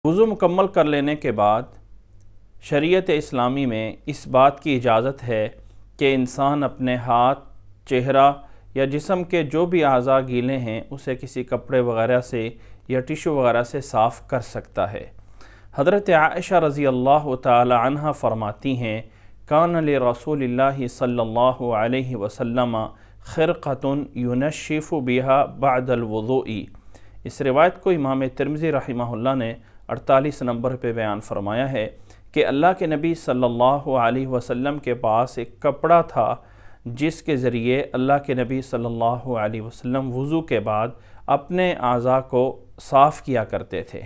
وضو مکمل کر لینے کے بعد شریعت اسلامی میں اس بات کی اجازت ہے کہ انسان اپنے ہاتھ، چہرہ یا جسم کے جو بھی اعضاء گیلے ہیں اسے کسی کپڑے وغیرہ سے یا ٹیشو وغیرہ سے صاف کر سکتا ہے۔ حضرت عائشہ رضی اللہ تعالی عنہ فرماتی ہیں کان لرسول اللہ صلی اللہ علیہ وسلم خرقۃ ینشف بها بعد الوضوء۔ اس روایت کو امام ترمذی رحمہ اللہ نے 48 نمبر پہ بیان فرمایا ہے کہ اللہ کے نبی صلی اللہ علیہ وسلم کے پاس ایک کپڑا تھا جس کے ذریعے اللہ کے نبی صلی اللہ علیہ وسلم وضو کے بعد اپنے اعضاء کو صاف کیا کرتے تھے۔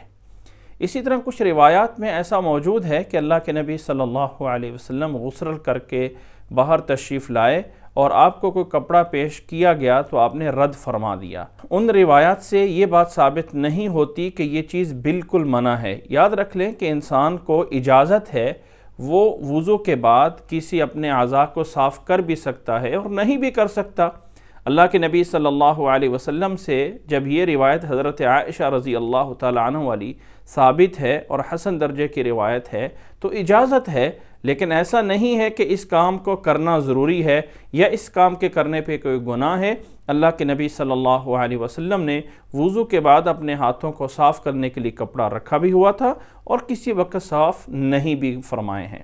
اسی طرح کچھ روایات میں ایسا موجود ہے کہ اللہ کے نبی صلی اللہ علیہ وسلم غسل کر کے باہر تشریف لائے اور آپ کو کوئی کپڑا پیش کیا گیا تو آپ نے رد فرما دیا۔ ان روایات سے یہ بات ثابت نہیں ہوتی کہ یہ چیز بالکل منع ہے۔ یاد رکھ لیں کہ انسان کو اجازت ہے، وہ وضو کے بعد کسی اپنے اعضاء کو صاف کر بھی سکتا ہے اور نہیں بھی کر سکتا۔ اللہ کے نبی صلی اللہ علیہ وسلم سے جب یہ روایت حضرت عائشہ رضی اللہ تعالی عنہ والی ثابت ہے اور حسن درجے کی روایت ہے تو اجازت ہے، لیکن ایسا نہیں ہے کہ اس کام کو کرنا ضروری ہے یا اس کام کے کرنے پہ کوئی گناہ ہے۔ اللہ کے نبی صلی اللہ علیہ وسلم نے وضو کے بعد اپنے ہاتھوں کو صاف کرنے کے لیے کپڑا رکھا بھی ہوا تھا اور کسی وقت صاف نہیں بھی فرمائے ہیں۔